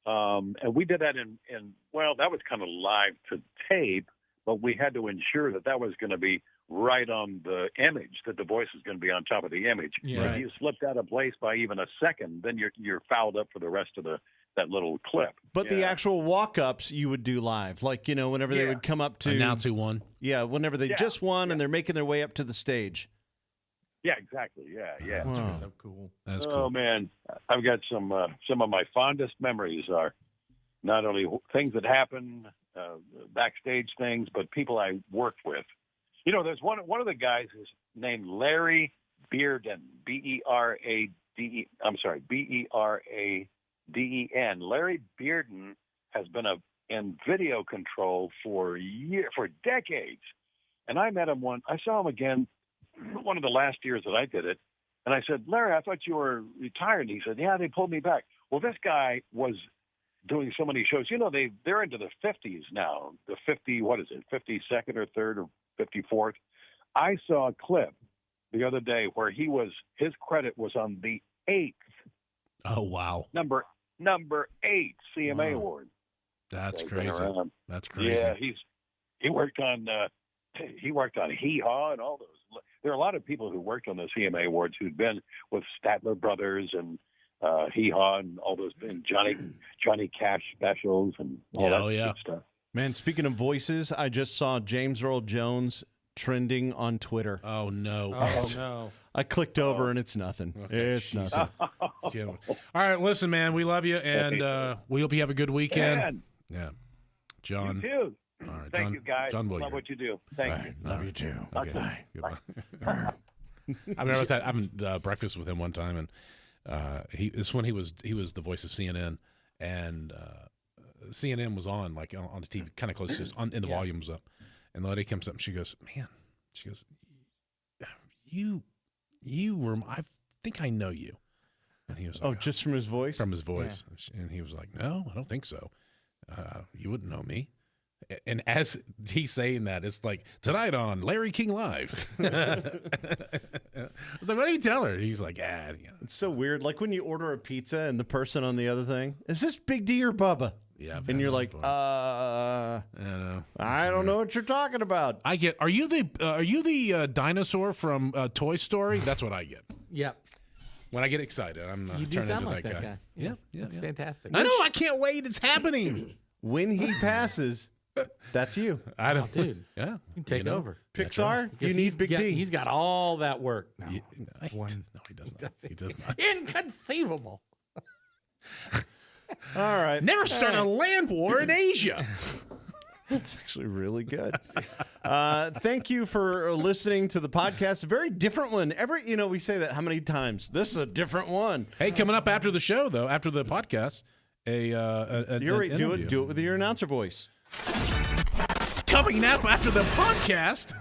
[SPEAKER 7] And we did that that was kind of live to tape, but we had to ensure that was going to be right on the image, that the voice is going to be on top of the image.
[SPEAKER 2] Yeah.
[SPEAKER 7] If you slipped out of place by even a second, then you're fouled up for the rest of that little clip.
[SPEAKER 4] But the actual walk-ups you would do live. Like, whenever they would come up to
[SPEAKER 3] announce who won.
[SPEAKER 4] Yeah, whenever they just won and they're making their way up to the stage.
[SPEAKER 7] Yeah, exactly. Yeah.
[SPEAKER 4] Wow.
[SPEAKER 2] So cool.
[SPEAKER 3] That's
[SPEAKER 7] Oh
[SPEAKER 3] cool.
[SPEAKER 7] man, I've got some of my fondest memories are not only things that happen, backstage things, but people I worked with. You know, there's one of the guys is named Larry Bearden, Beradden. Larry Bearden has been in video control for decades, and I met him I saw him again one of the last years that I did it, and I said, Larry, I thought you were retired. And he said, yeah, they pulled me back. Well, this guy was doing so many shows. You know, they're into the 50s now. The 52nd or 3rd or 54th. I saw a clip the other day where his credit was on the 8th.
[SPEAKER 3] Oh, wow.
[SPEAKER 7] Number 8 CMA award.
[SPEAKER 3] That's
[SPEAKER 7] Been
[SPEAKER 3] crazy.
[SPEAKER 7] around.
[SPEAKER 3] That's crazy.
[SPEAKER 7] Yeah, he worked on Hee Haw and all those. There are a lot of people who worked on the CMA awards who'd been with Statler Brothers and Hee Haw and all those, and Johnny Cash specials and all that good stuff.
[SPEAKER 4] Man, speaking of voices, I just saw James Earl Jones trending on Twitter.
[SPEAKER 3] Oh, no.
[SPEAKER 2] Oh, no.
[SPEAKER 4] I clicked over and it's nothing. It's nothing.
[SPEAKER 3] Yeah. All right, listen, man, we love you, and we hope you have a good weekend.
[SPEAKER 7] Man,
[SPEAKER 3] Yeah. John.
[SPEAKER 7] you too.
[SPEAKER 3] All right,
[SPEAKER 7] Thank
[SPEAKER 3] John,
[SPEAKER 7] you, guys.
[SPEAKER 3] John
[SPEAKER 7] Love
[SPEAKER 3] Williams.
[SPEAKER 7] what you do. Thank you.
[SPEAKER 4] Love you too.
[SPEAKER 3] Okay.
[SPEAKER 7] Bye.
[SPEAKER 3] Goodbye. I mean, I was having breakfast with him one time, and this when he was the voice of CNN, and CNN was on on the TV, kind of close to us, and the volume was up, and the lady comes up and she goes, you were, I think I know you, and he was like,
[SPEAKER 4] just from his voice?
[SPEAKER 3] From his voice, and he was like, no, I don't think so. You wouldn't know me. And as he's saying that, it's like, tonight on Larry King Live. I was like, what do you tell her? He's like,
[SPEAKER 4] It's so weird. Like when you order a pizza and the person on the other thing, is this Big D or Bubba?
[SPEAKER 3] Yeah.
[SPEAKER 4] And you're like, I don't know what you're talking about.
[SPEAKER 3] I get, are you the dinosaur from Toy Story? That's what I get.
[SPEAKER 2] Yep.
[SPEAKER 3] When I get excited, I'm
[SPEAKER 2] You do
[SPEAKER 3] turning
[SPEAKER 2] sound
[SPEAKER 3] into
[SPEAKER 2] like that guy.
[SPEAKER 3] Yeah,
[SPEAKER 2] That's fantastic.
[SPEAKER 3] I know. I can't wait. It's happening.
[SPEAKER 4] When he passes, that's you.
[SPEAKER 3] I don't,
[SPEAKER 2] dude.
[SPEAKER 3] Yeah.
[SPEAKER 2] You take over.
[SPEAKER 4] Pixar, you
[SPEAKER 2] Because
[SPEAKER 4] need Big D.
[SPEAKER 2] He's got all that work. No,
[SPEAKER 3] No, he does not. He does not.
[SPEAKER 2] Inconceivable.
[SPEAKER 4] All right.
[SPEAKER 3] Never start a land war in Asia.
[SPEAKER 4] That's actually really good. Thank you for listening to the podcast. A very different one. We say that how many times? This is a different one.
[SPEAKER 3] Hey, coming up after the show, though, after the podcast,
[SPEAKER 4] You already do it with your announcer voice.
[SPEAKER 3] Coming up after the podcast.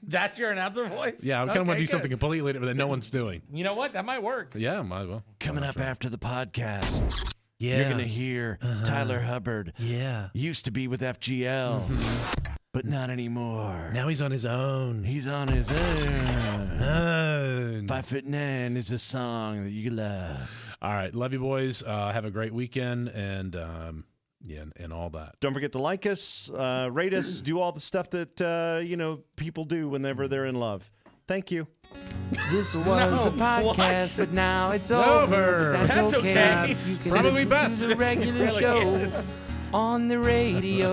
[SPEAKER 2] That's your announcer voice?
[SPEAKER 3] Yeah, I kind of want to do
[SPEAKER 2] good.
[SPEAKER 3] something completely different that no one's doing.
[SPEAKER 2] You know what? That might work.
[SPEAKER 3] Yeah, might as well.
[SPEAKER 4] Coming up after the podcast.
[SPEAKER 3] Yeah.
[SPEAKER 4] You're going to hear Tyler Hubbard.
[SPEAKER 3] Yeah.
[SPEAKER 4] Used to be with FGL, but not anymore.
[SPEAKER 3] Now he's on his own.
[SPEAKER 4] He's on his own. 5'9" is a song that you love.
[SPEAKER 3] All right. Love you, boys. Have a great weekend and all that.
[SPEAKER 4] Don't forget to like us, rate us, do all the stuff that, people do whenever they're in love. Thank you.
[SPEAKER 2] This was the podcast, but now it's over. But that's okay.
[SPEAKER 3] That's
[SPEAKER 2] You can
[SPEAKER 3] probably
[SPEAKER 2] listen
[SPEAKER 3] best.
[SPEAKER 2] to the regular show on the radio.